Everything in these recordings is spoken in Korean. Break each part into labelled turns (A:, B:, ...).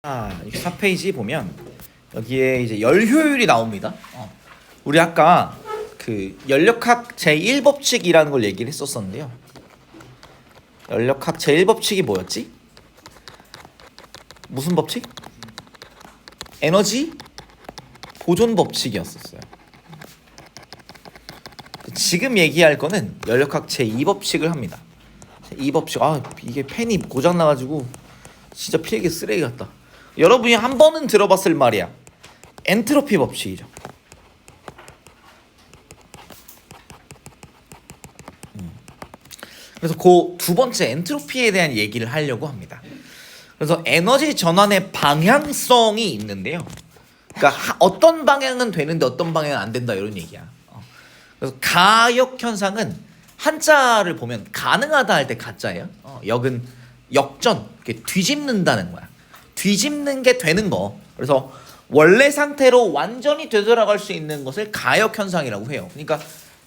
A: 여기 4페이지 보면 여기에 이제 열 효율이 나옵니다. 우리 아까 그 연력학 제1법칙이라는 걸 얘기를 했었었는데요. 연력학 제1법칙이 뭐였지? 무슨 법칙? 에너지 보존 법칙이었었어요. 지금 얘기할 거는 연력학 제2법칙을 합니다. 제2법칙, 이게 펜이 고장 나가지고 진짜 필기 쓰레기 같다. 여러분이 한 번은 들어봤을 말이야. 엔트로피 법칙이죠. 그래서 그 두 번째 엔트로피에 대한 얘기를 하려고 합니다. 그래서 에너지 전환의 방향성이 있는데요. 그러니까 어떤 방향은 되는데 어떤 방향은 안 된다 이런 얘기야. 그래서 가역 현상은 한자를 보면 가능하다 할 때 가짜예요. 역은 역전, 이렇게 뒤집는다는 거야. 뒤집는 게 되는 거. 그래서 원래 상태로 완전히 되돌아갈 수 있는 것을 가역 현상이라고 해요. 그러니까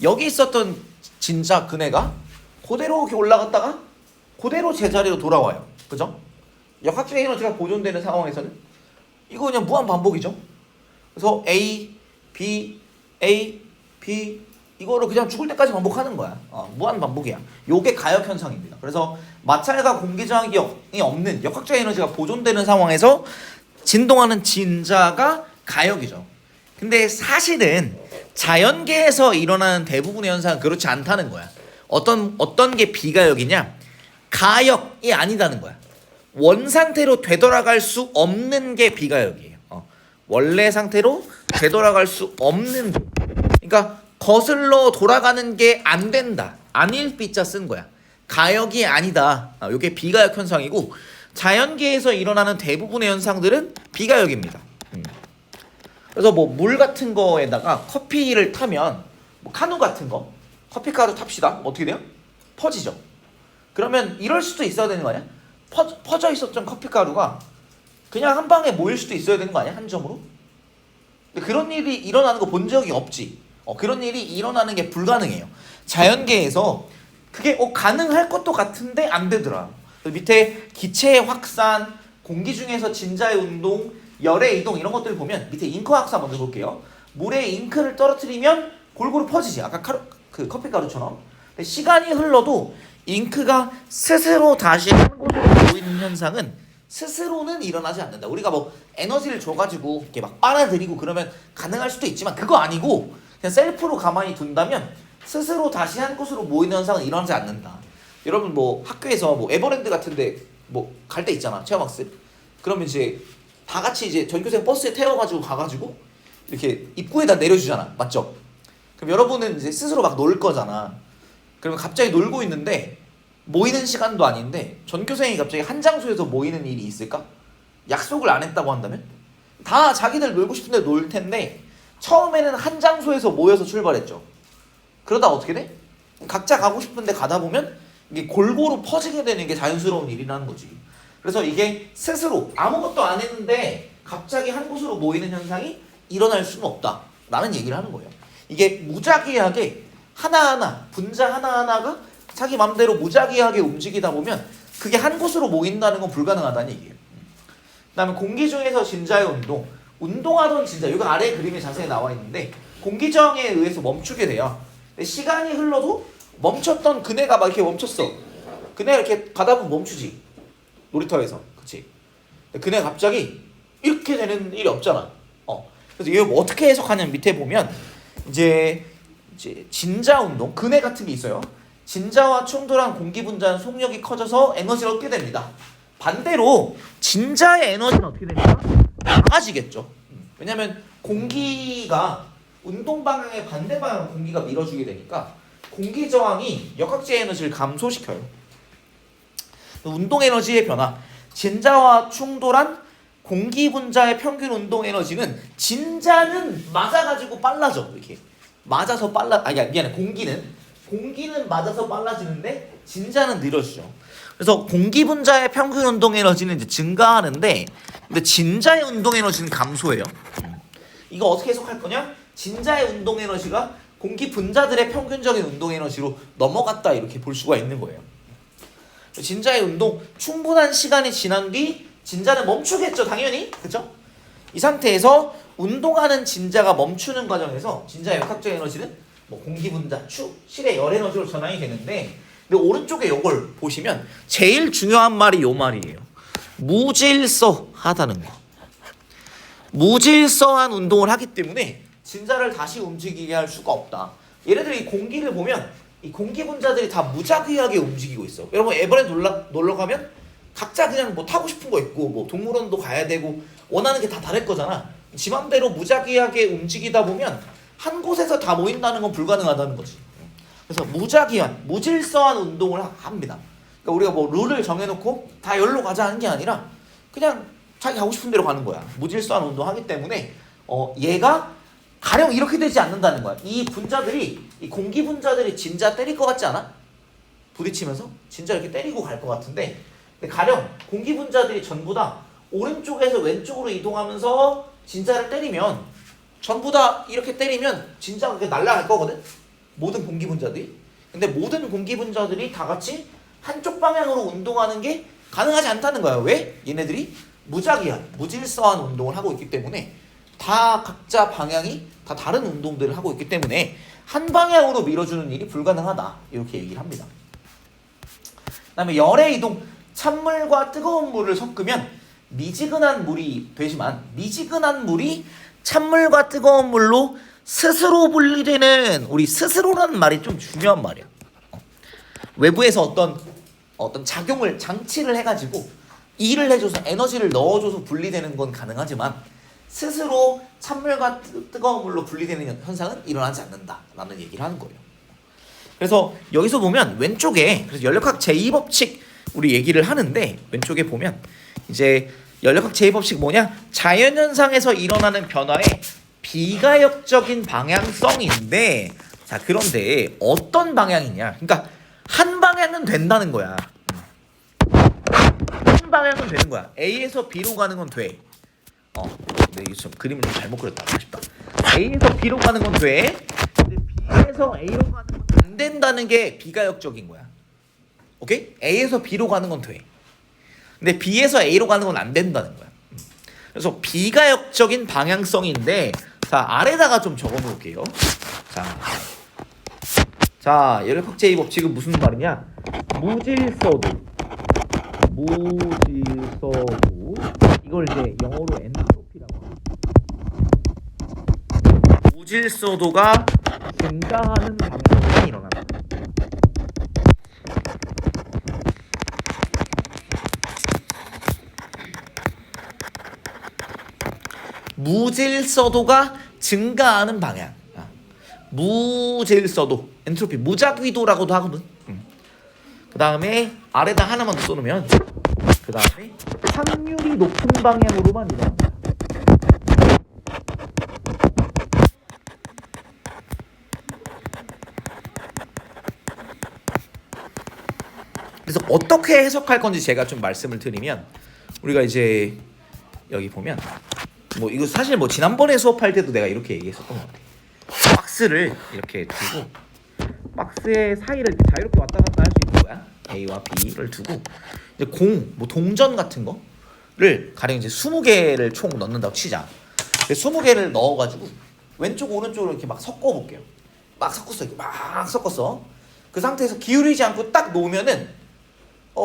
A: 여기 있었던 진짜 그네가 그대로 이렇게 올라갔다가 그대로 제자리로 돌아와요. 그죠? 역학적 에너지가 보존되는 상황에서는 이거 그냥 무한 반복이죠. 그래서 A, B, A, B 이거를 그냥 죽을 때까지 반복하는 거야. 무한 반복이야. 요게 가역 현상입니다. 그래서 마찰과 공기 저항이 없는 역학적 에너지가 보존되는 상황에서 진동하는 진자가 가역이죠. 근데 사실은 자연계에서 일어나는 대부분의 현상은 그렇지 않다는 거야. 어떤 게 비가역이냐? 가역이 아니다는 거야. 원상태로 되돌아갈 수 없는 게 비가역이에요. 원래 상태로 되돌아갈 수 없는, 그러니까 거슬러 돌아가는 게 안 된다. 아닐 삐자 쓴 거야. 가역이 아니다. 이게 비가역 현상이고, 자연계에서 일어나는 대부분의 현상들은 비가역입니다. 그래서 뭐 물 같은 거에다가 커피를 타면, 뭐 카누 같은 거, 커피가루 탑시다. 어떻게 돼요? 퍼지죠. 그러면 이럴 수도 있어야 되는 거 아니야? 퍼져 있었던 커피가루가 그냥 한 방에 모일 수도 있어야 되는 거 아니야? 한 점으로? 근데 그런 일이 일어나는 거 본 적이 없지. 그런 일이 일어나는 게 불가능해요. 자연계에서 그게 가능할 것도 같은데 안 되더라. 밑에 기체의 확산, 공기 중에서 진자의 운동, 열의 이동 이런 것들 보면 밑에 잉크 확산 먼저 볼게요. 물에 잉크를 떨어뜨리면 골고루 퍼지지. 아까 그 커피가루처럼. 근데 시간이 흘러도 잉크가 스스로 다시 한 곳으로 모이는 현상은 스스로는 일어나지 않는다. 우리가 뭐 에너지를 줘가지고 이렇게 막 빨아들이고 그러면 가능할 수도 있지만 그거 아니고 그냥 셀프로 가만히 둔다면 스스로 다시 한 곳으로 모이는 현상은 일어나지 않는다. 여러분 뭐 학교에서 뭐 에버랜드 같은데 뭐 갈 때 있잖아, 체험학습. 그러면 이제 다 같이 이제 전교생 버스에 태워가지고 가가지고 이렇게 입구에다 내려주잖아, 맞죠? 그럼 여러분은 이제 스스로 막 놀 거잖아. 그러면 갑자기 놀고 있는데 모이는 시간도 아닌데 전교생이 갑자기 한 장소에서 모이는 일이 있을까? 약속을 안 했다고 한다면? 다 자기들 놀고 싶은데 놀 텐데 처음에는 한 장소에서 모여서 출발했죠. 그러다 어떻게 돼? 각자 가고 싶은데 가다 보면 이게 골고루 퍼지게 되는 게 자연스러운 일이라는 거지. 그래서 이게 스스로 아무것도 안 했는데 갑자기 한 곳으로 모이는 현상이 일어날 수는 없다라는 얘기를 하는 거예요. 이게 무작위하게 하나하나 분자 하나하나가 자기 맘대로 무작위하게 움직이다 보면 그게 한 곳으로 모인다는 건 불가능하다는 얘기예요. 그 다음에 공기 중에서 진자의 운동하던 진자, 이거 아래 그림에 자세히 나와 있는데 공기 저항에 의해서 멈추게 돼요. 근데 시간이 흘러도 멈췄던 그네가 막 이렇게 멈췄어. 그네가 이렇게 가다 보면 멈추지. 놀이터에서. 그치? 그네가 갑자기 이렇게 되는 일이 없잖아. 그래서 이거 뭐 어떻게 해석하냐면 밑에 보면 이제 진자 운동, 그네 같은 게 있어요. 진자와 충돌한 공기 분자는 속력이 커져서 에너지를 얻게 됩니다. 반대로 진자의 에너지는 어떻게 됩니까? 작아지겠죠. 왜냐면 공기가 운동 방향의 반대 방향으로 공기가 밀어주게 되니까 공기 저항이 역학적 에너지를 감소시켜요. 운동 에너지의 변화, 진자와 충돌한 공기 분자의 평균 운동 에너지는 진자는 맞아가지고 빨라져. 이렇게 맞아서 미안해. 공기는 맞아서 빨라지는데 진자는 느려지죠. 그래서 공기 분자의 평균 운동 에너지는 이제 증가하는데, 근데 진자의 운동 에너지는 감소해요. 이거 어떻게 해석할 거냐? 진자의 운동 에너지가 공기 분자들의 평균적인 운동 에너지로 넘어갔다 이렇게 볼 수가 있는 거예요. 진자의 운동, 충분한 시간이 지난 뒤 진자는 멈추겠죠, 당연히. 그죠? 이 상태에서 운동하는 진자가 멈추는 과정에서 진자의 역학적 에너지는 뭐 공기분자, 추, 실의 열 에너지로 전환이 되는데, 근데 오른쪽에 이걸 보시면 제일 중요한 말이 요 말이에요. 무질서하다는 거. 무질서한 운동을 하기 때문에 진자를 다시 움직이게 할 수가 없다. 얘네들이 이 공기를 보면 이 공기 분자들이 다 무작위하게 움직이고 있어. 여러분 에버랜드 놀러 가면 각자 그냥 뭐 타고 싶은 거 있고 뭐 동물원도 가야 되고 원하는 게 다 다를 거잖아. 지 맘대로 무작위하게 움직이다 보면 한 곳에서 다 모인다는 건 불가능하다는 거지. 그래서 무작위한, 무질서한 운동을 합니다. 그러니까 우리가 뭐 룰을 정해놓고 다 열로 가자 하는 게 아니라 그냥 자기 가고 싶은 대로 가는 거야. 무질서한 운동하기 때문에 얘가 가령 이렇게 되지 않는다는 거야. 이 분자들이, 이 공기 분자들이 진자 때릴 것 같지 않아? 부딪히면서 진짜 이렇게 때리고 갈 것 같은데, 근데 가령 공기 분자들이 전부 다 오른쪽에서 왼쪽으로 이동하면서 진자를 때리면, 전부 다 이렇게 때리면 진자가 그렇게 날아갈 거거든. 모든 공기 분자들이. 근데 모든 공기 분자들이 다 같이 한쪽 방향으로 운동하는 게 가능하지 않다는 거야. 왜? 얘네들이 무작위한, 무질서한 운동을 하고 있기 때문에, 다 각자 방향이 다 다른 운동들을 하고 있기 때문에 한 방향으로 밀어주는 일이 불가능하다, 이렇게 얘기를 합니다. 그 다음에 열의 이동, 찬물과 뜨거운 물을 섞으면 미지근한 물이 되지만, 미지근한 물이 찬물과 뜨거운 물로 스스로 분리되는, 우리 스스로라는 말이 좀 중요한 말이야. 외부에서 어떤 작용을, 장치를 해가지고 일을 해줘서 에너지를 넣어줘서 분리되는 건 가능하지만 스스로 찬물과 뜨거운 물로 분리되는 현상은 일어나지 않는다라는 얘기를 하는 거예요. 그래서 여기서 보면 왼쪽에, 그래서 연력학 제2법칙 우리 얘기를 하는데, 왼쪽에 보면 이제 연력학 제2법칙 뭐냐? 자연현상에서 일어나는 변화의 비가역적인 방향성인데, 자 그런데 어떤 방향이냐? 그러니까 한 방향은 된다는 거야. 한 방향은 되는 거야. A에서 B로 가는 건 돼. 근데 이거 좀 그림을 좀 잘못 그렸다. 아쉽다. A에서 B로 가는 건 돼. 근데 B에서 A로 가는 건 안 된다는 게 비가역적인 거야. 오케이? A에서 B로 가는 건 돼. 근데 B에서 A로 가는 건 안 된다는 거야. 그래서 비가역적인 방향성인데, 자 아래다가 좀 적어 놓을게요. 자 연력학 제2법칙은 무슨 말이냐? 무질서도, 이걸 이제 영어로 엔트로피라고 합니다. 무질서도가 증가하는 방향성이 일어납니다. 무질서도가 증가하는 방향. 무질서도, 엔트로피, 무작위도라고도 하거든. 그 다음에 아래다 하나만 더 써놓으면, 그 다음에 확률이 높은 방향으로만 일어납니다. 그래서 어떻게 해석할 건지 제가 좀 말씀을 드리면, 우리가 이제 여기 보면 뭐 이거 사실 뭐 지난번에 수업할 때도 내가 이렇게 얘기했었던 것 같아. 박스를 이렇게 두고 박스의 사이를 이렇게 자유롭게 왔다 갔다 할 수 있는 거야. A와 B를 두고 이제 뭐 동전 같은 거를 가령 이제 20개를 총 넣는다고 치자. 20개를 넣어가지고 왼쪽 오른쪽으로 이렇게 막 섞어볼게요. 막 섞었어. 이렇게 막 섞었어. 그 상태에서 기울이지 않고 딱 놓으면은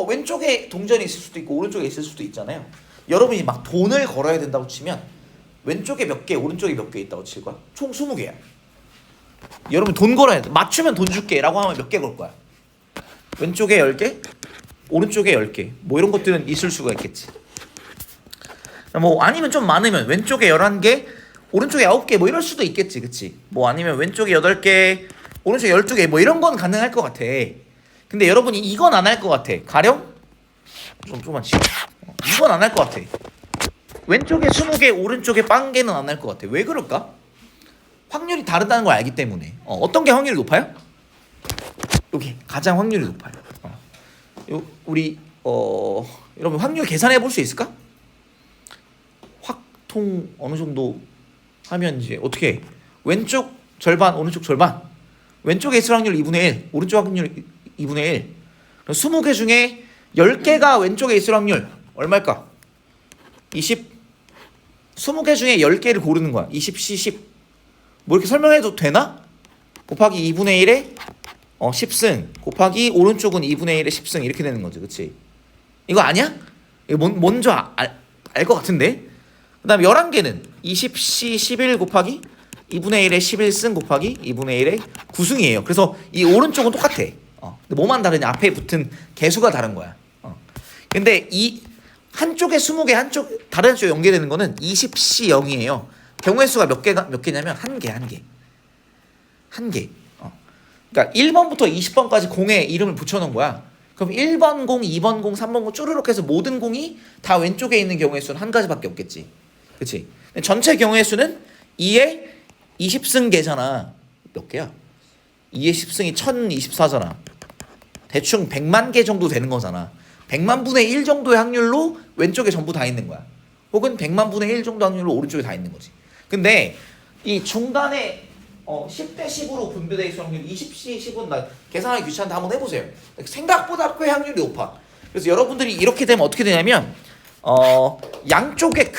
A: 왼쪽에 동전이 있을 수도 있고 오른쪽에 있을 수도 있잖아요. 여러분이 막 돈을 걸어야 된다고 치면 왼쪽에 몇 개, 오른쪽에 몇 개 있다고 칠 거야? 총 20개야. 여러분 돈 걸어야 돼. 맞추면 돈 줄게 라고 하면 몇 개 걸 거야? 왼쪽에 10개, 오른쪽에 10개. 뭐 이런 것들은 있을 수가 있겠지. 뭐 아니면 좀 많으면 왼쪽에 11개, 오른쪽에 9개 뭐 이럴 수도 있겠지. 그치? 뭐 아니면 왼쪽에 8개, 오른쪽에 12개 뭐 이런 건 가능할 것 같아. 근데 여러분이 이건 안 할 것 같아. 가령 좀만 치워. 이건 안 할 것 같아. 왼쪽에 20개, 오른쪽에 0개는 안 할 것 같아. 왜 그럴까? 확률이 다르다는 걸 알기 때문에. 어떤 게 확률이 높아요? 여기 가장 확률이 높아요. 우리 여러분 확률 계산해 볼 수 있을까? 확통 어느 정도 하면 이제 어떻게 해? 왼쪽 절반, 오른쪽 절반. 왼쪽에 있을 확률 2분의 1, 오른쪽 확률 2분의 1. 20개 중에 10개가 왼쪽에 있을 확률 얼마일까? 20개 중에 10개를 고르는 거야. 20C 10. 뭐 이렇게 설명해도 되나? 곱하기 2분의 1에 10승 곱하기 오른쪽은 2분의 1에 10승 이렇게 되는 거지. 그치? 이거 아니야? 이거 먼저 알 것 같은데? 그 다음에 11개는 20C 11 곱하기 2분의 1에 11승 곱하기 2분의 1에 9승이에요. 그래서 이 오른쪽은 똑같아. 근데 뭐만 다르냐? 앞에 붙은 개수가 다른 거야. 근데 이 한쪽에 20개, 다른 한쪽에 연계되는 거는 20C 0이에요. 경우의 수가 몇 개냐면 한 개. 그러니까 1번부터 20번까지 공에 이름을 붙여놓은 거야. 그럼 1번 공, 2번 공, 3번 공 쭈르륵 해서 모든 공이 다 왼쪽에 있는 경우의 수는 한 가지밖에 없겠지. 그치? 전체 경우의 수는 2에 20승계잖아. 몇 개야? 2의 10승이 1024잖아. 대충 100만 개 정도 되는 거잖아. 100만 분의 1 정도의 확률로 왼쪽에 전부 다 있는 거야. 혹은 100만 분의 1 정도 확률로 오른쪽에 다 있는 거지. 근데 이 중간에 10대 10으로 분배되어 있는 확률 20C 10은 나 계산하기 귀찮은데 한번 해보세요. 생각보다 꽤 확률이 높아. 그래서 여러분들이 이렇게 되면 어떻게 되냐면 양쪽에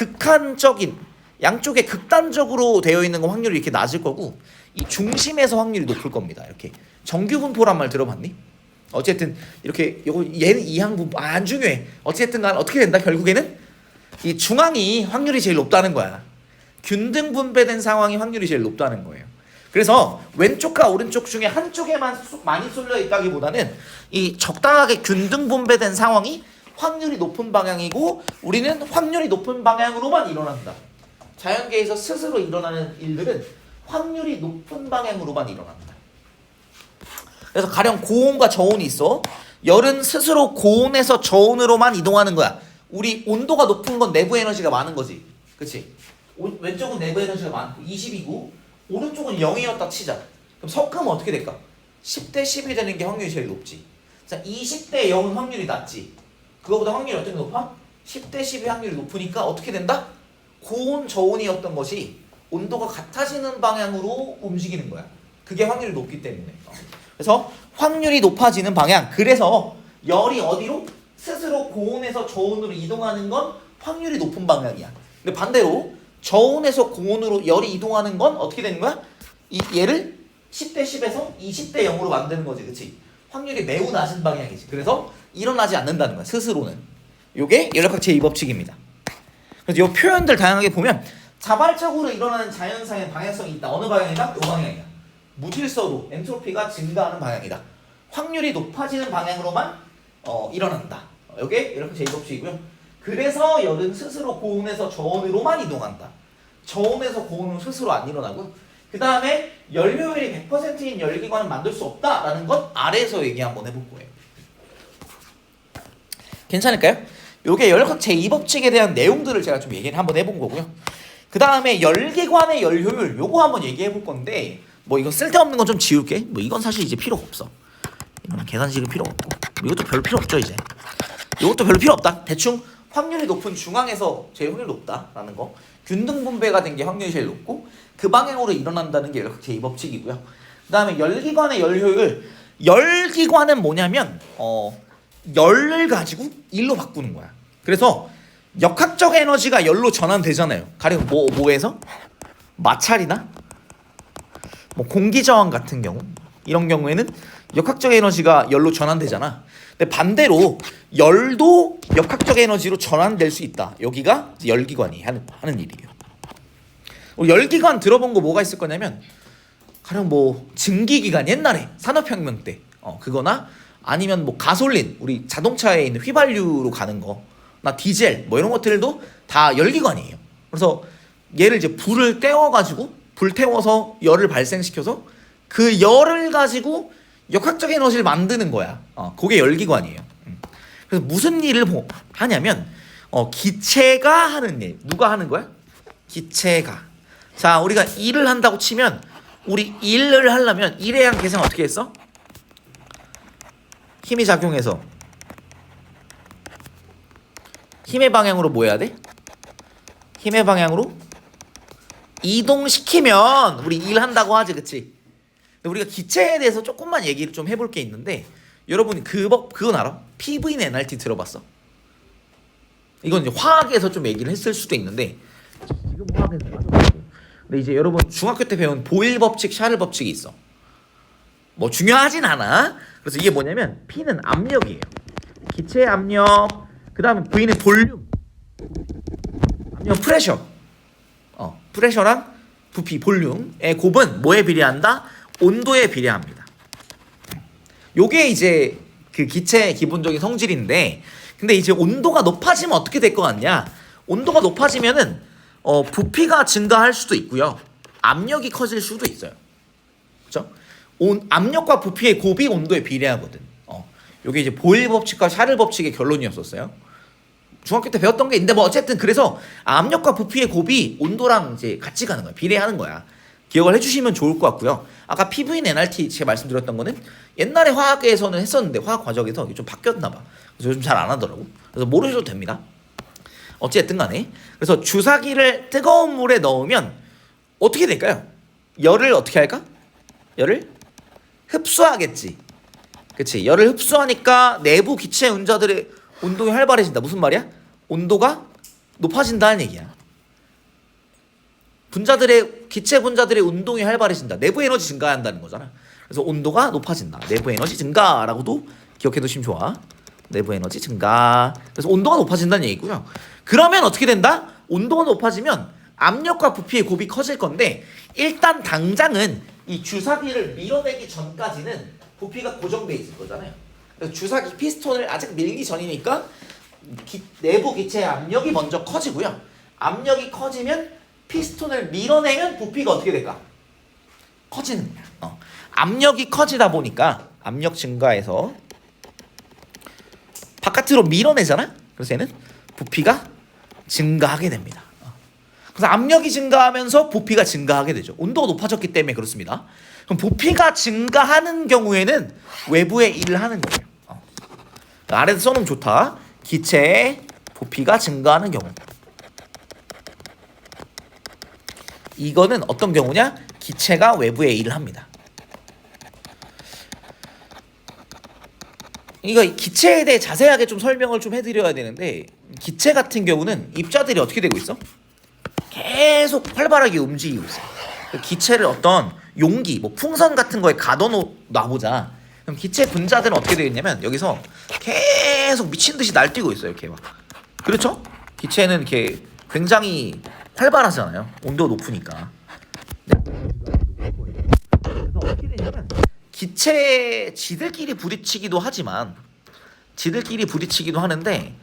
A: 극단적으로 되어 있는 건 확률이 이렇게 낮을 거고 이 중심에서 확률이 높을 겁니다. 이렇게 정규분포란 말 들어봤니? 어쨌든 이렇게 얘는 이항분 안 중요해. 어쨌든 간 어떻게 된다 결국에는 이 중앙이 확률이 제일 높다는 거야. 균등 분배된 상황이 확률이 제일 높다는 거예요. 그래서 왼쪽과 오른쪽 중에 한쪽에만 많이 쏠려 있다기보다는 이 적당하게 균등 분배된 상황이 확률이 높은 방향이고 우리는 확률이 높은 방향으로만 일어난다. 자연계에서 스스로 일어나는 일들은 확률이 높은 방향으로만 일어난다. 그래서 가령 고온과 저온이 있어. 열은 스스로 고온에서 저온으로만 이동하는 거야. 우리 온도가 높은 건 내부 에너지가 많은 거지. 그치? 왼쪽은 내부 에너지가 많고 20이고 오른쪽은 0이었다 치자. 그럼 섞으면 어떻게 될까? 10대 10이 되는 게 확률이 제일 높지. 자, 20대 0은 확률이 낮지. 그거보다 확률이 어떻게 높아? 10대 10의 확률이 높으니까 어떻게 된다? 고온 저온이었던 것이 온도가 같아지는 방향으로 움직이는 거야. 그게 확률이 높기 때문에. 그래서 확률이 높아지는 방향. 그래서 열이 어디로? 스스로 고온에서 저온으로 이동하는 건 확률이 높은 방향이야. 근데 반대로 저온에서 고온으로 열이 이동하는 건 어떻게 되는 거야? 얘를 10대 10에서 20대 0으로 만드는 거지. 그치? 확률이 매우 낮은 방향이지. 그래서 일어나지 않는다는 거야. 스스로는. 요게 열역학 제2법칙입니다. 그래서 요 표현들 다양하게 보면 자발적으로 일어나는 자연상의 방향성이 있다. 어느 방향이다? 요 방향이야. 무질서로 엔트로피가 증가하는 방향이다. 확률이 높아지는 방향으로만 일어난다. 요게 열역학 제2법칙이고요. 그래서 열은 스스로 고온에서 저온으로만 이동한다. 저온에서 고온으로 스스로 안 일어나고 그 다음에 연료율이 100%인 열기관을 만들 수 없다라는 것 아래에서 얘기 한번 해볼 거예요. 괜찮을까요? 요게 열역학 제2법칙에 대한 내용들을 제가 좀 얘기를 한번 해본 거고요. 그 다음에 열기관의 열효율 요거 한번 얘기해 볼 건데 뭐 이거 쓸데없는 건 좀 지울게. 뭐 이건 사실 이제 필요가 없어. 이거는 계산식은 필요 없고 이것도 별로 필요 없죠. 이제 이것도 별로 필요 없다. 대충 확률이 높은 중앙에서 제일 확률이 높다라는 거. 균등 분배가 된 게 확률이 제일 높고 그 방향으로 일어난다는 게 열역학 제2법칙이고요. 그 다음에 열기관의 열효율. 열기관은 뭐냐면 열을 가지고 일로 바꾸는 거야. 그래서 역학적 에너지가 열로 전환되잖아요. 가령 뭐에서? 마찰이나 뭐 공기 저항 같은 경우 이런 경우에는 역학적 에너지가 열로 전환되잖아. 근데 반대로 열도 역학적 에너지로 전환될 수 있다. 여기가 열기관이 하는 일이에요. 열기관 들어본 거 뭐가 있을 거냐면 가령 뭐 증기기관 옛날에 산업혁명 때 그거나 아니면 뭐 가솔린 우리 자동차에 있는 휘발유로 가는 거나 디젤 뭐 이런 것들도 다 열기관이에요. 그래서 얘를 이제 불을 떼어가지고 불 태워서 열을 발생시켜서 그 열을 가지고 역학적 에너지를 만드는 거야. 그게 열기관이에요. 그래서 무슨 일을 하냐면 기체가 하는 일. 누가 하는 거야? 기체가. 자, 우리가 일을 한다고 치면 우리 일을 하려면 일에 대한 계산 어떻게 했어? 힘이 작용해서 힘의 방향으로 뭐 해야 돼? 힘의 방향으로 이동시키면 우리 일한다고 하지, 그치? 근데 우리가 기체에 대해서 조금만 얘기를 좀 해볼 게 있는데 여러분이 그건 알아? PV는 NRT 들어봤어? 이건 이제 화학에서 좀 얘기를 했을 수도 있는데 지금 화학에서 빠져가지고. 근데 이제 여러분 중학교 때 배운 보일 법칙, 샤를 법칙이 있어. 뭐 중요하진 않아. 그래서 이게 뭐냐면 P는 압력이에요. 기체의 압력, 그 다음에 V는 볼륨, 압력 프레셔. 프레셔랑 부피, 볼륨의 곱은 뭐에 비례한다? 온도에 비례합니다. 요게 이제 그 기체의 기본적인 성질인데, 근데 이제 온도가 높아지면 어떻게 될 것 같냐? 온도가 높아지면은 부피가 증가할 수도 있고요. 압력이 커질 수도 있어요. 그렇죠? 압력과 부피의 곱이 온도에 비례하거든. 요게 이제 보일 법칙과 샤를 법칙의 결론이었었어요. 중학교 때 배웠던 게 있는데 뭐 어쨌든 그래서 압력과 부피의 곱이 온도랑 이제 같이 가는 거야. 비례하는 거야. 기억을 해주시면 좋을 것 같고요. 아까 PV인 NRT 제가 말씀드렸던 거는 옛날에 화학에서는 했었는데 화학 과정에서 이게 좀 바뀌었나 봐. 그래서 요즘 잘 안 하더라고. 그래서 모르셔도 됩니다. 어쨌든 간에 그래서 주사기를 뜨거운 물에 넣으면 어떻게 될까요? 열을 어떻게 할까? 열을 흡수하겠지. 그치? 열을 흡수하니까 내부 기체 운자들의 운동이 활발해진다. 무슨 말이야? 온도가 높아진다는 얘기야. 기체 분자들의 운동이 활발해진다. 내부 에너지 증가한다는 거잖아. 그래서 온도가 높아진다. 내부 에너지 증가라고도 기억해 두시면 좋아. 내부 에너지 증가. 그래서 온도가 높아진다는 얘기고요. 그러면 어떻게 된다? 온도가 높아지면 압력과 부피의 곱이 커질 건데 일단 당장은 이 주사기를 밀어내기 전까지는 부피가 고정돼 있을 거잖아요. 그래서 주사기 피스톤을 아직 밀기 전이니까 내부 기체의 압력이 먼저 커지고요. 압력이 커지면 피스톤을 밀어내면 부피가 어떻게 될까? 커지는 거야. 압력이 커지다 보니까 압력 증가해서 바깥으로 밀어내잖아. 그래서 얘는 부피가 증가하게 됩니다. 그래서 압력이 증가하면서 부피가 증가하게 되죠. 온도가 높아졌기 때문에 그렇습니다. 그럼 부피가 증가하는 경우에는 외부에 일을 하는 거예요. 아래에서 써놓으면 좋다. 기체의 부피가 증가하는 경우. 이거는 어떤 경우냐? 기체가 외부에 일을 합니다. 이거 기체에 대해 자세하게 좀 설명을 좀 해드려야 되는데 기체 같은 경우는 입자들이 어떻게 되고 있어? 계속 활발하게 움직이고 있어. 기체를 어떤 용기, 뭐 풍선 같은 거에 가둬놔보자. 그럼 기체 분자들은 어떻게 되겠냐면 여기서 계속 미친 듯이 날뛰고 있어요. 이렇게 막. 그렇죠? 기체는 이렇게 굉장히 활발하잖아요. 온도가 높으니까. 그래서 어떻게 되냐면 기체 지들끼리 부딪히기도 하지만 하는데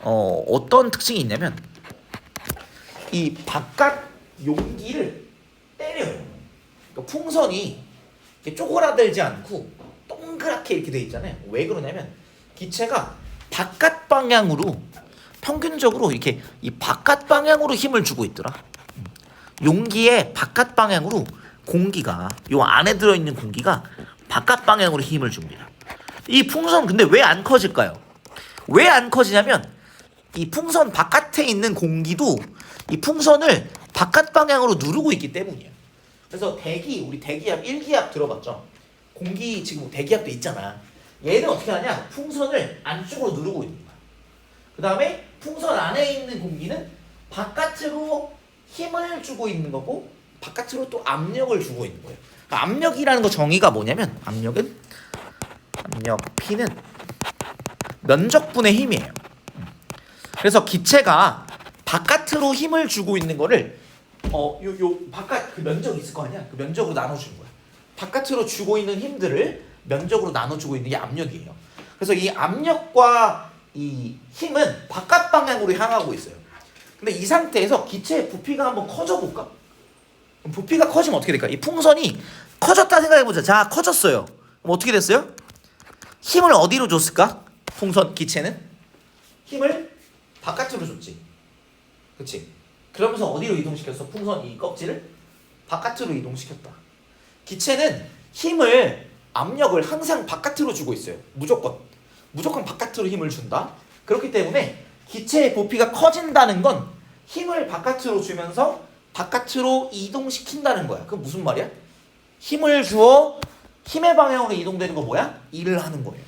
A: 어떤 특징이 있냐면 이 바깥 용기를 때려요. 그러니까 풍선이 이렇게 쪼그라들지 않고 동그랗게 이렇게 돼 있잖아요. 왜 그러냐면 기체가 바깥 방향으로 평균적으로 이렇게 이 바깥 방향으로 힘을 주고 있더라. 용기의 바깥 방향으로 공기가 요 안에 들어있는 공기가 바깥 방향으로 힘을 줍니다. 이 풍선 근데 왜 안 커질까요? 왜 안 커지냐면 이 풍선 바깥에 있는 공기도 이 풍선을 바깥 방향으로 누르고 있기 때문이에요. 그래서 우리 대기압 1기압 들어봤죠? 공기 지금 대기압도 있잖아. 얘는 어떻게 하냐? 풍선을 안쪽으로 누르고 있는 거야. 그 다음에 풍선 안에 있는 공기는 바깥으로 힘을 주고 있는 거고 바깥으로 또 압력을 주고 있는 거예요. 그러니까 압력이라는 거 정의가 뭐냐면 압력 P는 면적분의 힘이에요. 그래서 기체가 바깥으로 힘을 주고 있는 거를 요 바깥 그 면적이 있을 거 아니야? 그 면적으로 나눠주는 거야. 바깥으로 주고 있는 힘들을 면적으로 나눠주고 있는 게 압력이에요. 그래서 이 압력과 이 힘은 바깥 방향으로 향하고 있어요. 근데 이 상태에서 기체의 부피가 한번 커져볼까? 그럼 부피가 커지면 어떻게 될까? 이 풍선이 커졌다 생각해보자. 자, 커졌어요. 그럼 어떻게 됐어요? 힘을 어디로 줬을까? 기체는 힘을 바깥으로 줬지. 그치? 그러면서 어디로 이동시켰어? 풍선 이 껍질을 바깥으로 이동시켰다. 기체는 압력을 항상 바깥으로 주고 있어요. 무조건 바깥으로 힘을 준다. 그렇기 때문에 기체의 부피가 커진다는 건 힘을 바깥으로 주면서 바깥으로 이동시킨다는 거야. 그건 무슨 말이야? 힘을 주어 힘의 방향으로 이동되는 거 뭐야? 일을 하는 거예요.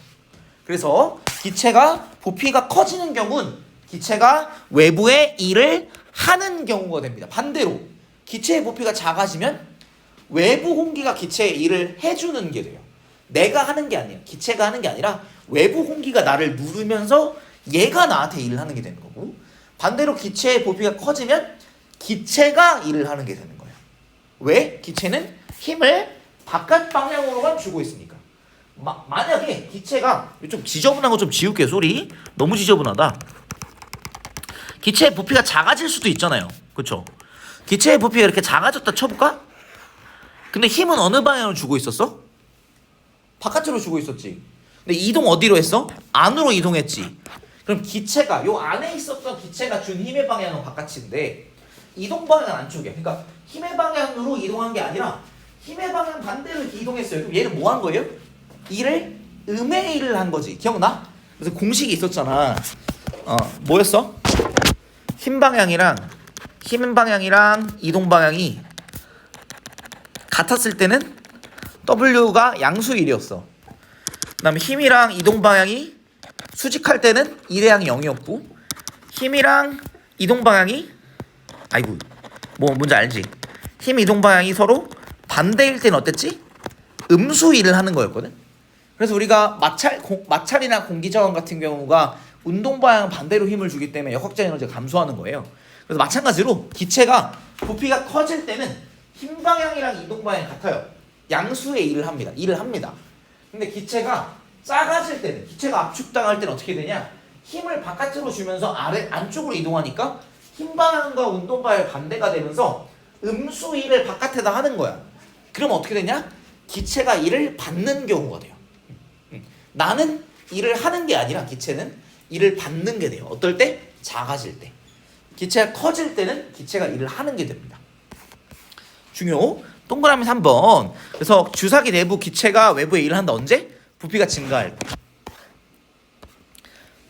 A: 그래서 기체가 부피가 커지는 경우는 기체가 외부의 일을 하는 경우가 됩니다. 반대로 기체의 부피가 작아지면 외부 공기가 기체의 일을 해주는 게 돼요. 내가 하는 게 아니에요. 기체가 하는 게 아니라 외부 공기가 나를 누르면서 얘가 나한테 일을 하는 게 되는 거고, 반대로 기체의 부피가 커지면 기체가 일을 하는 게 되는 거예요. 왜? 기체는 힘을 바깥 방향으로만 주고 있으니까. 만약에 기체가 좀 지저분한 거 좀 지울게요. 소리 너무 지저분하다. 기체의 부피가 작아질 수도 있잖아요. 그렇죠? 기체의 부피가 이렇게 작아졌다 쳐볼까? 근데 힘은 어느 방향으로 주고 있었어? 바깥으로 주고 있었지. 근데 이동 어디로 했어? 안으로 이동했지. 그럼 기체가 요 안에 있었던 기체가 준 힘의 방향은 바깥인데 이동 방향은 안쪽이야. 그러니까 힘의 방향으로 이동한 게 아니라 힘의 방향 반대로 이동했어요. 그럼 얘는 뭐 한 거예요? 음의 일을 한 거지. 기억나? 그래서 공식이 있었잖아. 뭐였어? 힘 방향이랑 이동 방향이 같았을 때는 W가 양수일이었어. 그다음에 힘이랑 이동 방향이 수직할 때는 1의 양이 0이었고, 힘이랑 이동 방향이 뭔지 알지? 힘 이동 방향이 서로 반대일 때는 어땠지? 음수일을 하는 거였거든. 그래서 우리가 마찰이나 공기 저항 같은 경우가 운동 방향 반대로 힘을 주기 때문에 역학적 에너지가 감소하는 거예요. 그래서 마찬가지로 기체가 부피가 커질 때는 힘 방향이랑 이동 방향이 같아요. 양수의 일을 합니다. 근데 기체가 작아질 때는, 기체가 압축당할 때는 어떻게 되냐? 힘을 바깥으로 주면서 안쪽으로 이동하니까 힘 방향과 운동 방향 반대가 되면서 음수 일을 바깥에다 하는 거야. 그럼 어떻게 되냐? 기체가 일을 받는 경우가 돼요. 나는 일을 하는 게 아니라 기체는 일을 받는 게 돼요. 어떨 때? 작아질 때. 기체가 커질 때는 기체가 일을 하는 게 됩니다. 중요. 동그라미 3번. 그래서 주사기 내부 기체가 외부에 일을 한다. 언제? 부피가 증가할 때.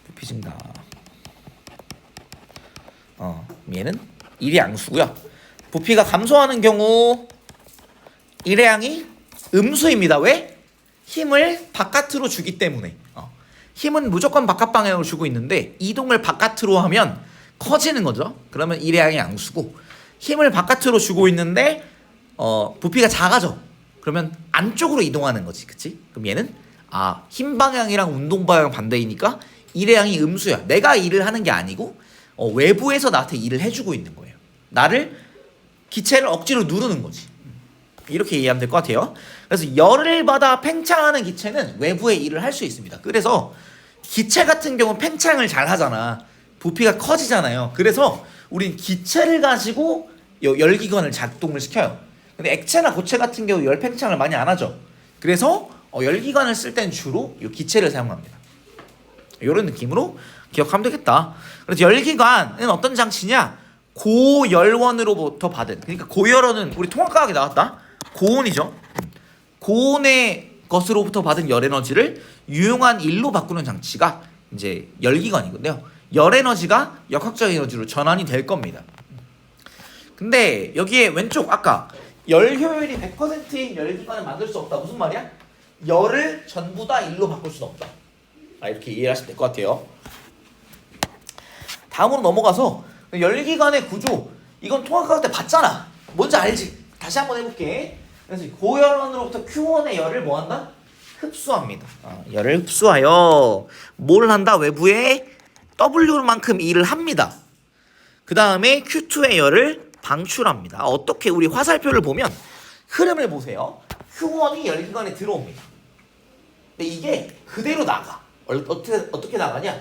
A: 부피 증가. 얘는 일의 양수고요. 부피가 감소하는 경우 일의 양이 음수입니다. 왜? 힘을 바깥으로 주기 때문에. 힘은 무조건 바깥 방향으로 주고 있는데 이동을 바깥으로 하면 커지는 거죠. 그러면 일의 양이 양수고, 힘을 바깥으로 주고 있는데 부피가 작아져. 그러면 안쪽으로 이동하는 거지. 그치? 그럼 얘는 힘 방향이랑 운동 방향 반대이니까 일의 양이 음수야. 내가 일을 하는 게 아니고 외부에서 나한테 일을 해주고 있는 거예요. 기체를 억지로 누르는 거지. 이렇게 이해하면 될 것 같아요. 그래서 열을 받아 팽창하는 기체는 외부에 일을 할 수 있습니다. 그래서 기체 같은 경우는 팽창을 잘 하잖아. 부피가 커지잖아요. 그래서 우린 기체를 가지고 열기관을 작동을 시켜요. 근데 액체나 고체 같은 경우 열 팽창을 많이 안 하죠. 그래서 열기관을 쓸 때는 주로 이 기체를 사용합니다. 이런 느낌으로 기억하면 되겠다. 그래서 열기관은 어떤 장치냐? 고열원으로부터 받은, 그러니까 고열원은 우리 통합과학에 나왔다. 고온이죠. 고온의 것으로부터 받은 열 에너지를 유용한 일로 바꾸는 장치가 이제 열기관이거든요. 열 에너지가 역학적 에너지로 전환이 될 겁니다. 근데 여기에 왼쪽 아까 열 효율이 100%인 열기관을 만들 수 없다. 무슨 말이야? 열을 전부 다 일로 바꿀 수는 없다. 이렇게 이해하시면 될 것 같아요. 다음으로 넘어가서 열기관의 구조, 이건 통합과학 때 봤잖아. 뭔지 알지? 다시 한번 해볼게. 그래서 고열원으로부터 Q1의 열을 뭐 한다? 흡수합니다. 열을 흡수하여 뭘 한다? 외부에 W만큼 일을 합니다. 그 다음에 Q2의 열을 방출합니다. 어떻게? 우리 화살표를 보면 흐름을 보세요. Q1이 열기관에 들어옵니다. 근데 이게 그대로 나가. 어떻게 나가냐?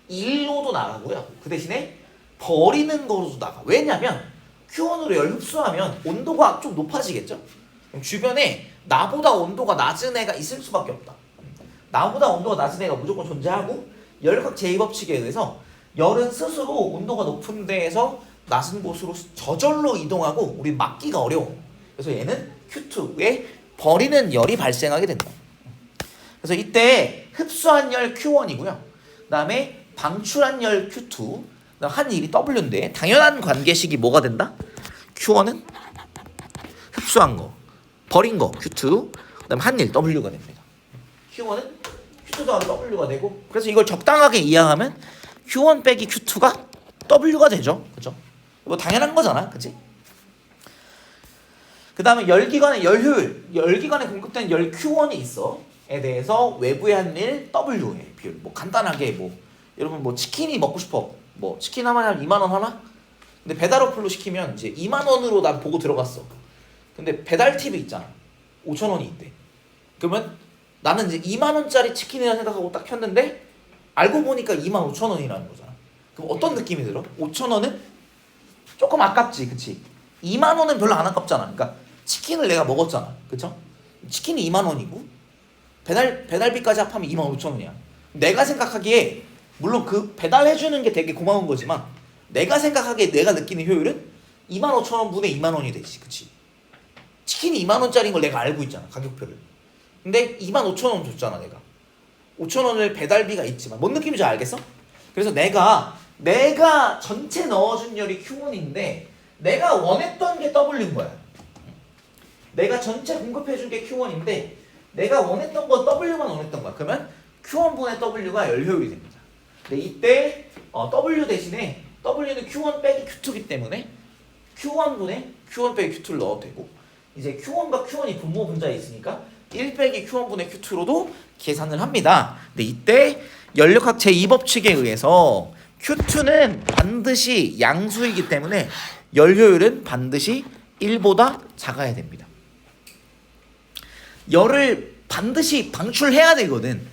A: 일로도 나가고요. 그 대신에 버리는 거로도 나가. 왜냐면 Q1으로 열 흡수하면 온도가 좀 높아지겠죠? 그럼 주변에 나보다 온도가 낮은 애가 있을 수밖에 없다. 나보다 온도가 낮은 애가 무조건 존재하고, 열각 제2법칙에 의해서 열은 스스로 온도가 높은 데에서 낮은 곳으로 저절로 이동하고 우리 막기가 어려워. 그래서 얘는 Q2에 버리는 열이 발생하게 된다. 그래서 이때 흡수한 열 Q1이고요. 그 다음에 방출한 열 Q2. 한 일이 W인데 당연한 관계식이 뭐가 된다? Q1은 흡수한 거, 버린 거 Q2, 그 다음에 한 일 W가 됩니다. Q1은 Q2 더하기 W가 되고, 그래서 이걸 적당하게 이해하면 Q1 빼기 Q2가 W가 되죠. 그죠? 뭐 당연한 거잖아. 그치? 그 다음에 열기관의 열효율, 열기관에 공급된 열 Q1이 있어. 에 대해서 외부에 한 일 W의 비율. 뭐 간단하게 뭐 여러분 뭐 치킨이 먹고 싶어. 뭐 치킨 하나 2만 원 하나? 근데 배달 어플로 시키면 이제 2만 원으로 난 보고 들어갔어. 근데 배달 팁이 있잖아. 5천 원이 있대. 그러면 나는 이제 2만 원짜리 치킨이라 생각하고 딱 켰는데 알고 보니까 2만 5천 원이라는 거잖아. 그럼 어떤 느낌이 들어? 5천 원은 조금 아깝지, 그치? 2만 원은 별로 안 아깝잖아. 그러니까 치킨을 내가 먹었잖아, 그쵸? 치킨이 2만 원이고 배달비까지 합하면 2만 5천 원이야. 내가 생각하기에 물론 그 배달해주는 게 되게 고마운 거지만 내가 생각하기에 내가 느끼는 효율은 2만 5천 원 분의 2만 원이 되지, 그치? 치킨이 2만 원짜리인 걸 내가 알고 있잖아, 가격표를. 근데 2만 5천 원 줬잖아, 내가. 5천 원을 배달비가 있지만 뭔 느낌인지 알겠어? 그래서 내가 전체 넣어준 열이 Q1인데 내가 원했던 게 W인 거야. 내가 전체 공급해준 게 Q1인데 내가 원했던 건 W만 원했던 거야. 그러면 Q1분의 W가 열 효율이 됩니다. 근데 이때 W 대신에 W는 Q1 빼기 Q2이기 때문에 Q1분의 Q1 빼기 Q2를 넣어도 되고 이제 Q1과 Q1이 분모 분자에 있으니까 1 빼기 Q1분의 Q2로도 계산을 합니다. 근데 이때 연력학 제2법칙에 의해서 Q2는 반드시 양수이기 때문에 열 효율은 반드시 1보다 작아야 됩니다. 열을 반드시 방출해야 되거든.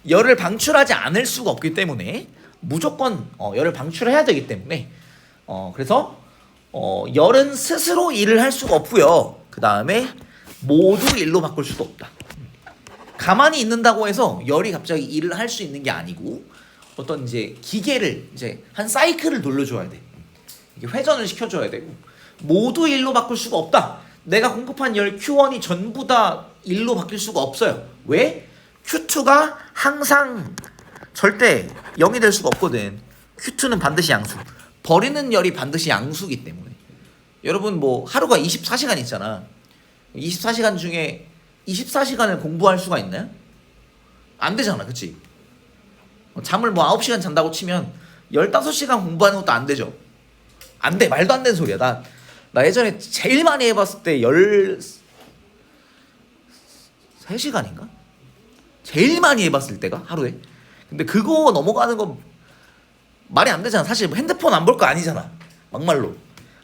A: 열을 방출하지 않을 수가 없기 때문에 무조건 열을 방출해야 되기 때문에 그래서 열은 스스로 일을 할 수가 없고요. 그 다음에 모두 일로 바꿀 수도 없다. 가만히 있는다고 해서 열이 갑자기 일을 할 수 있는 게 아니고 어떤 이제 기계를 이제 한 사이클을 돌려줘야 돼. 이게 회전을 시켜줘야 되고 모두 일로 바꿀 수가 없다. 내가 공급한 열 Q1이 전부 다 일로 바뀔 수가 없어요. 왜? Q2가 항상 절대 0이 될 수가 없거든. Q2는 반드시 양수. 버리는 열이 반드시 양수기 때문에. 여러분 뭐 하루가 24시간 있잖아. 24시간 중에 24시간을 공부할 수가 있나요? 안 되잖아. 그치? 잠을 뭐 9시간 잔다고 치면 15시간 공부하는 것도 안 되죠. 안 돼. 말도 안 되는 소리야. 나 예전에 제일 많이 해봤을 때 13시간인가? 제일 많이 해봤을 때가 하루에. 근데 그거 넘어가는 거 말이 안 되잖아. 사실 핸드폰 안 볼 거 아니잖아. 막말로.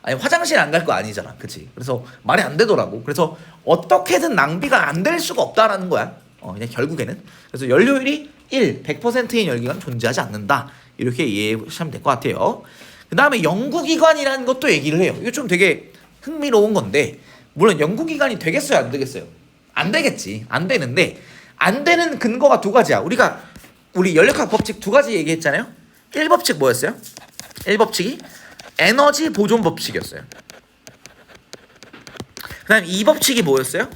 A: 아니 화장실 안 갈 거 아니잖아. 그치? 그래서 말이 안 되더라고. 그래서 어떻게든 낭비가 안 될 수가 없다라는 거야. 그냥 결국에는. 그래서 연료율이 100%인 열기관은 존재하지 않는다. 이렇게 이해하시면 될 것 같아요. 그 다음에 연구기관이라는 것도 얘기를 해요. 이거 좀 되게 흥미로운 건데 물론 연구기관이 되겠어요? 안 되겠어요? 안 되겠지. 안 되는데 안 되는 근거가 두 가지야. 우리 연력학 법칙 두 가지 얘기했잖아요. 1법칙 뭐였어요? 1법칙이 에너지 보존 법칙이었어요. 그 다음 2법칙이 뭐였어요?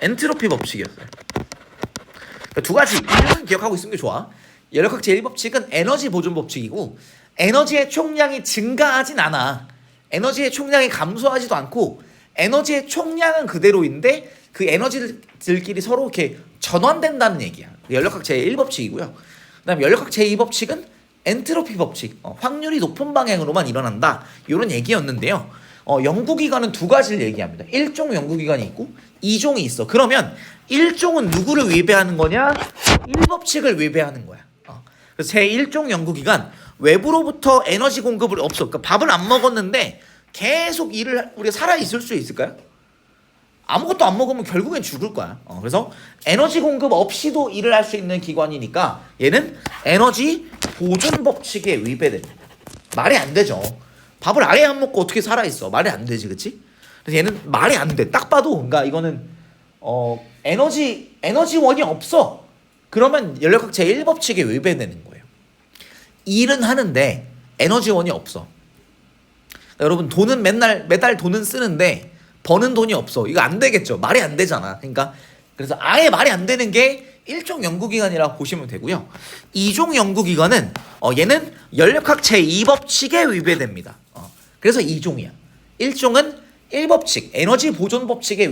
A: 엔트로피 법칙이었어요. 그러니까 두 가지 이름은 기억하고 있으면 좋아. 연력학 제1법칙은 에너지 보존 법칙이고 에너지의 총량이 증가하진 않아. 에너지의 총량이 감소하지도 않고 에너지의 총량은 그대로인데 그 에너지들끼리 서로 이렇게 전환된다는 얘기야. 연력학 제1법칙이고요. 그 다음에 연력학 제2법칙은 엔트로피 법칙, 확률이 높은 방향으로만 일어난다. 이런 얘기였는데요. 연구기관은 두 가지를 얘기합니다. 1종 연구기관이 있고 2종이 있어. 그러면 1종은 누구를 위배하는 거냐? 1법칙을 위배하는 거야. 그래서 제1종 연구기관 외부로부터 에너지 공급을 없어. 그러니까 밥을 안 먹었는데 계속 우리가 살아있을 수 있을까요? 아무것도 안 먹으면 결국엔 죽을 거야. 그래서 에너지 공급 없이도 일을 할 수 있는 기관이니까 얘는 에너지 보존 법칙에 위배됩니다. 말이 안 되죠. 밥을 아예 안 먹고 어떻게 살아있어? 말이 안 되지, 그치? 그래서 얘는 말이 안 돼. 딱 봐도 그러니까 이거는 에너지원이 없어. 그러면 연력학 제1법칙에 위배되는 거예요. 일은 하는데 에너지원이 없어. 그러니까 여러분 돈은 매달 돈은 쓰는데 버는 돈이 없어. 이거 안 되겠죠. 말이 안 되잖아. 그러니까 그래서 아예 말이 안 되는 게 1종 연구기관이라고 보시면 되고요. 2종 연구기관은 얘는 연력학 제2법칙에 위배됩니다. 그래서 2종이야. 1종은 1법칙 에너지 보존 법칙에